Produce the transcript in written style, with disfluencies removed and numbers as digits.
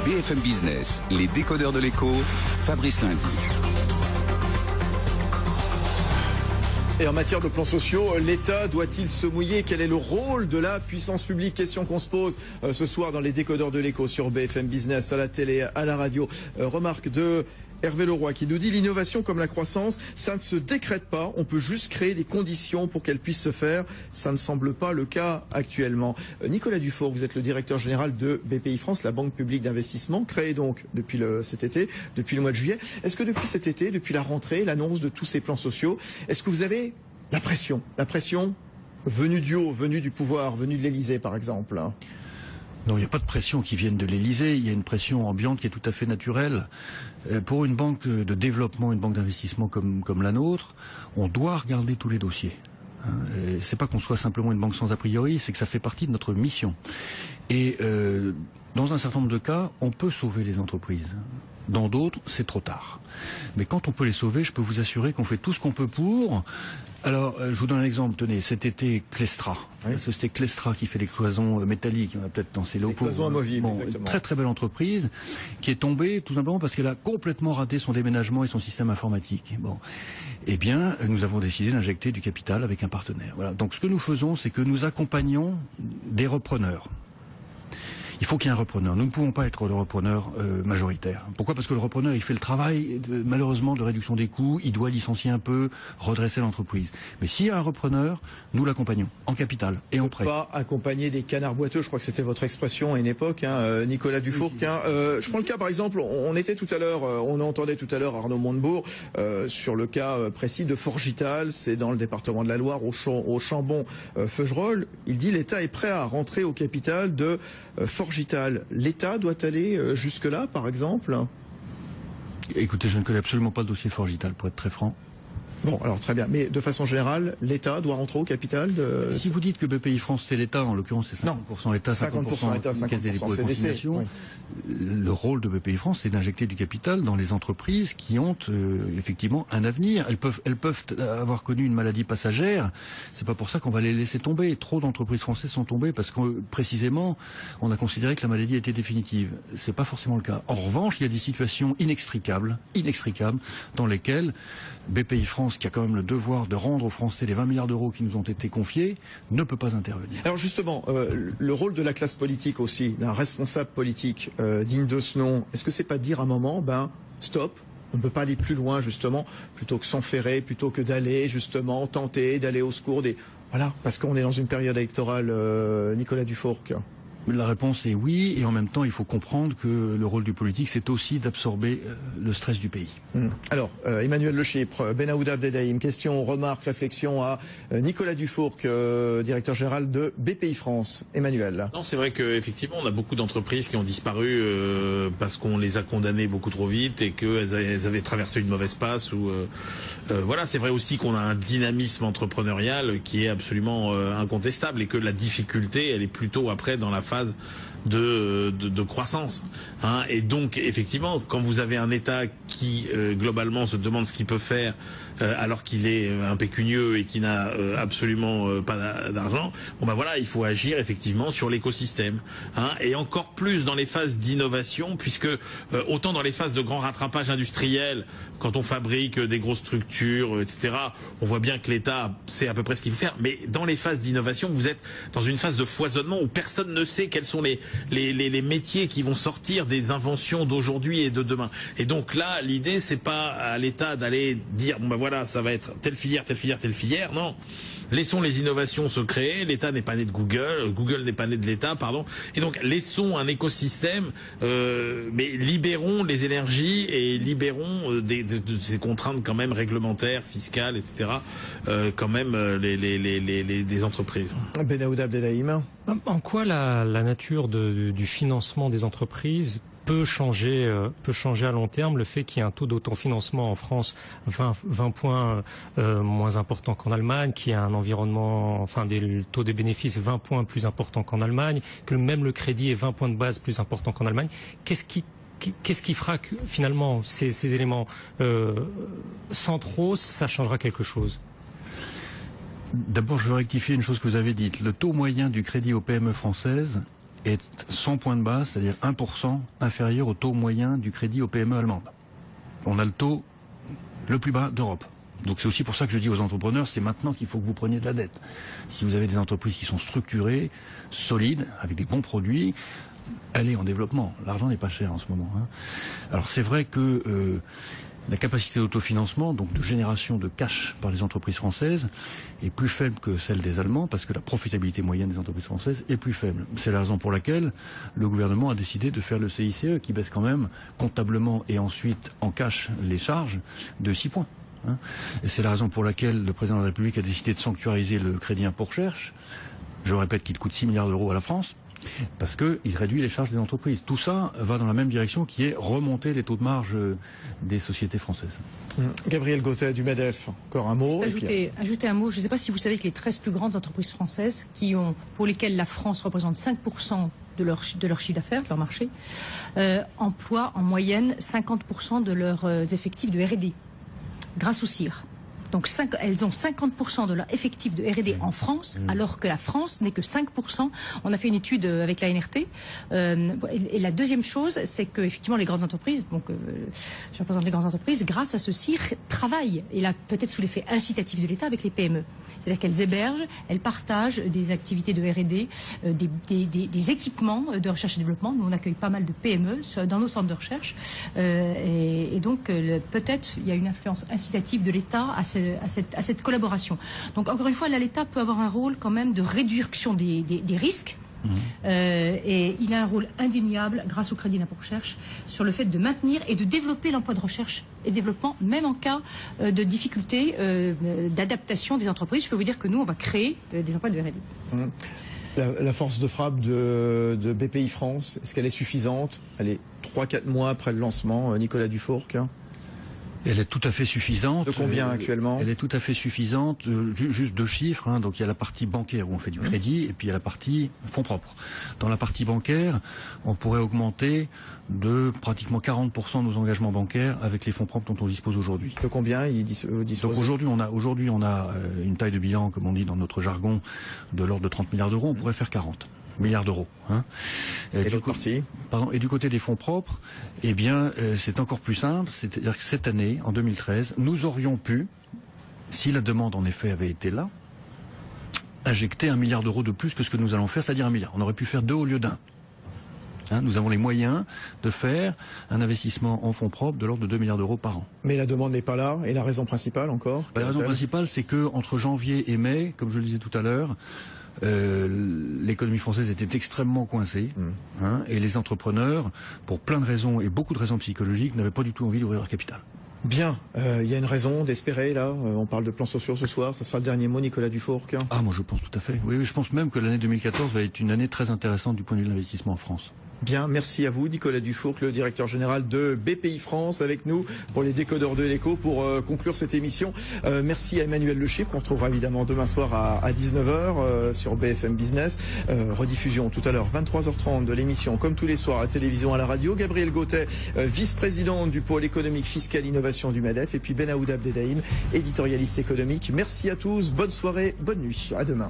BFM Business, les décodeurs de l'écho, Fabrice Lundi. Et en matière de plans sociaux, l'État doit-il se mouiller? Quel est le rôle de la puissance publique? Question qu'on se pose ce soir dans les décodeurs de l'écho sur BFM Business, à la télé, à la radio. Remarque de Hervé Leroy qui nous dit: l'innovation comme la croissance, ça ne se décrète pas, on peut juste créer des conditions pour qu'elle puisse se faire. Ça ne semble pas le cas actuellement. Nicolas Dufour, vous êtes le directeur général de BPI France, la banque publique d'investissement, créée donc depuis cet été, depuis le mois de juillet. Est-ce que depuis cet été, depuis la rentrée, l'annonce de tous ces plans sociaux, est-ce que vous avez la pression venue du haut, venue du pouvoir, venue de l'Élysée par exemple? Non, il n'y a pas de pression qui vienne de l'Élysée, il y a une pression ambiante qui est tout à fait naturelle. Pour une banque de développement, une banque d'investissement comme la nôtre, on doit regarder tous les dossiers. C'est pas qu'on soit simplement une banque sans a priori, c'est que ça fait partie de notre mission. Et dans un certain nombre de cas, on peut sauver les entreprises. Dans d'autres, c'est trop tard. Mais quand on peut les sauver, je peux vous assurer qu'on fait tout ce qu'on peut pour. Alors, je vous donne un exemple. Tenez, cet été, Clestra. Oui. La société Clestra qui fait des cloisons métalliques. On a peut-être dans ses locaux. Des cloisons amovibles, exactement. Très très belle entreprise qui est tombée tout simplement parce qu'elle a complètement raté son déménagement et son système informatique. Bon. Eh bien, nous avons décidé d'injecter du capital avec un partenaire. Voilà. Donc, ce que nous faisons, c'est que nous accompagnons des repreneurs. Il faut qu'il y ait un repreneur. Nous ne pouvons pas être le repreneur majoritaire. Pourquoi? Parce que le repreneur, il fait le travail, malheureusement, de réduction des coûts. Il doit licencier un peu, redresser l'entreprise. Mais s'il y a un repreneur, nous l'accompagnons en capital et en prêt. Pas accompagner des canards boiteux, je crois que c'était votre expression à une époque, Nicolas Dufour. Je prends le cas, par exemple, on entendait tout à l'heure Arnaud Montebourg sur le cas précis de Forgital. C'est dans le département de la Loire, au Chambon-Feugerolles. Il dit: l'État est prêt à rentrer au capital de Forgital. L'État doit aller jusque-là, par exemple? Écoutez, je ne connais absolument pas le dossier Forgital, pour être très franc. Bon, alors très bien. Mais de façon générale, l'État doit rentrer au capital de... Si vous dites que BPI France, c'est l'État, en l'occurrence c'est 50% État, 50% État, 50% Caisse des dépôts et consignations, oui. Le rôle de BPI France, c'est d'injecter du capital dans les entreprises qui ont effectivement un avenir. Elles peuvent avoir connu une maladie passagère. C'est pas pour ça qu'on va les laisser tomber. Trop d'entreprises françaises sont tombées parce que précisément, on a considéré que la maladie était définitive. C'est pas forcément le cas. En revanche, il y a des situations inextricables, dans lesquelles BPI France, qui a quand même le devoir de rendre aux Français les 20 milliards d'euros qui nous ont été confiés, ne peut pas intervenir. Alors justement, le rôle de la classe politique aussi, d'un responsable politique digne de ce nom, est-ce que c'est pas dire à un moment, stop, on ne peut pas aller plus loin justement, plutôt que s'enferrer, plutôt que d'aller justement tenter d'aller au secours des... Voilà, parce qu'on est dans une période électorale, Nicolas Dufour. La réponse est oui, et en même temps, il faut comprendre que le rôle du politique, c'est aussi d'absorber le stress du pays. Alors, Emmanuel Le Chypre, Benaouda Abdeldaïm, question, remarque, réflexion à Nicolas Dufour, directeur général de BPI France. Emmanuel. Non, c'est vrai qu'effectivement, on a beaucoup d'entreprises qui ont disparu parce qu'on les a condamnées beaucoup trop vite et qu'elles avaient traversé une mauvaise passe. Voilà, c'est vrai aussi qu'on a un dynamisme entrepreneurial qui est absolument incontestable et que la difficulté, elle est plutôt après dans la phase de croissance. Et donc, effectivement, quand vous avez un État qui, globalement, se demande ce qu'il peut faire alors qu'il est impécunieux et qui n'a absolument pas d'argent, voilà, il faut agir effectivement sur l'écosystème. Et encore plus dans les phases d'innovation, puisque autant dans les phases de grand rattrapage industriel, quand on fabrique des grosses structures, etc., on voit bien que l'État sait à peu près ce qu'il faut faire. Mais dans les phases d'innovation, vous êtes dans une phase de foisonnement où personne ne sait quels sont les métiers qui vont sortir des inventions d'aujourd'hui et de demain. Et donc là, l'idée, c'est pas à l'État d'aller dire, voilà, ça va être telle filière, telle filière, telle filière. Non. Laissons les innovations se créer. L'État n'est pas né de Google. Google n'est pas né de l'État, pardon. Et donc, laissons un écosystème, mais libérons les énergies et libérons de ces contraintes quand même réglementaires, fiscales, etc. Quand même les entreprises. Benaouda Abdeldaïm. En quoi la nature du financement des entreprises peut changer à long terme le fait qu'il y ait un taux d'autofinancement en France 20 points moins important qu'en Allemagne, qu'il y ait un environnement, des taux de bénéfices 20 points plus important qu'en Allemagne, que même le crédit est 20 points de base plus important qu'en Allemagne. Qu'est-ce qui fera que finalement ces éléments centraux, ça changera quelque chose? D'abord, je veux rectifier une chose que vous avez dite. Le taux moyen du crédit aux PME françaises est 100 points de base, c'est-à-dire 1% inférieur au taux moyen du crédit aux PME allemandes. On a le taux le plus bas d'Europe. Donc c'est aussi pour ça que je dis aux entrepreneurs, c'est maintenant qu'il faut que vous preniez de la dette. Si vous avez des entreprises qui sont structurées, solides, avec des bons produits, allez en développement. L'argent n'est pas cher en ce moment. Alors c'est vrai que la capacité d'autofinancement, donc de génération de cash par les entreprises françaises, est plus faible que celle des Allemands, parce que la profitabilité moyenne des entreprises françaises est plus faible. C'est la raison pour laquelle le gouvernement a décidé de faire le CICE, qui baisse quand même comptablement et ensuite en cash les charges de 6 points. Et c'est la raison pour laquelle le président de la République a décidé de sanctuariser le crédit impôt recherche. Je répète qu'il coûte 6 milliards d'euros à la France, parce qu'il réduit les charges des entreprises. Tout ça va dans la même direction, qui est remonter les taux de marge des sociétés françaises. Gabriel Gauthier du MEDEF, encore un mot. Ajouter un mot, je ne sais pas si vous savez que les 13 plus grandes entreprises françaises, pour lesquelles la France représente 5% de leur chiffre d'affaires, de leur marché, emploient en moyenne 50% de leurs effectifs de R&D, grâce au CIR. Donc elles ont 50% de leur effectif de R&D en France, alors que la France n'est que 5%. On a fait une étude avec la NRT. Et la deuxième chose, c'est que effectivement les grandes entreprises, donc je représente les grandes entreprises, grâce à ce CIR, travaillent, et là peut-être sous l'effet incitatif de l'État, avec les PME. C'est-à-dire qu'elles hébergent, elles partagent des activités de R&D, des équipements de recherche et développement. Nous, on accueille pas mal de PME dans nos centres de recherche. Et donc, peut-être, il y a une influence incitative de l'État à cette collaboration. Donc, encore une fois, là, l'État peut avoir un rôle quand même de réduction des risques. Et il a un rôle indéniable, grâce au crédit d'impôt recherche, sur le fait de maintenir et de développer l'emploi de recherche et développement, même en cas de difficulté d'adaptation des entreprises. Je peux vous dire que nous, on va créer des emplois de R&D. La force de frappe de BPI France, est-ce qu'elle est suffisante? Elle est 3-4 mois après le lancement, Nicolas Dufourcq. Elle est tout à fait suffisante. De combien actuellement? Elle est tout à fait suffisante. Juste 2 chiffres. Donc il y a la partie bancaire où on fait du crédit, et puis il y a la partie fonds propres. Dans la partie bancaire, on pourrait augmenter de pratiquement 40% nos engagements bancaires avec les fonds propres dont on dispose aujourd'hui. De combien ils disposent? Donc aujourd'hui on a une taille de bilan, comme on dit dans notre jargon, de l'ordre de 30 milliards d'euros. On pourrait faire 40 milliards d'euros. Et l'autre partie? Pardon. Et du côté des fonds propres, eh bien, c'est encore plus simple. C'est-à-dire que cette année, en 2013, nous aurions pu, si la demande en effet avait été là, injecter 1 milliard d'euros de plus que ce que nous allons faire, c'est-à-dire 1 milliard. On aurait pu faire 2 au lieu d'1. Nous avons les moyens de faire un investissement en fonds propres de l'ordre de 2 milliards d'euros par an. Mais la demande n'est pas là. Et la raison principale encore? La raison principale, c'est que entre janvier et mai, comme je le disais tout à l'heure, l'économie française était extrêmement coincée, et les entrepreneurs, pour plein de raisons et beaucoup de raisons psychologiques, n'avaient pas du tout envie d'ouvrir leur capital. Bien, il y a une raison d'espérer là. On parle de plans sociaux ce soir. Ça sera le dernier mot, Nicolas Dufourcq. Ah, moi je pense tout à fait. Oui, je pense même que l'année 2014 va être une année très intéressante du point de vue de l'investissement en France. Bien, merci à vous, Nicolas Dufourcq, le directeur général de BPI France, avec nous pour les décodeurs de l'écho pour conclure cette émission. Merci à Emmanuel Le Chypre, qu'on retrouvera évidemment demain soir à 19h sur BFM Business. Rediffusion tout à l'heure, 23h30 de l'émission, comme tous les soirs, à la télévision, à la radio. Gabriel Gauthier, vice-président du pôle économique, fiscal, innovation du MEDEF. Et puis Ben Aoud Abdeldaïm, éditorialiste économique. Merci à tous, bonne soirée, bonne nuit. À demain.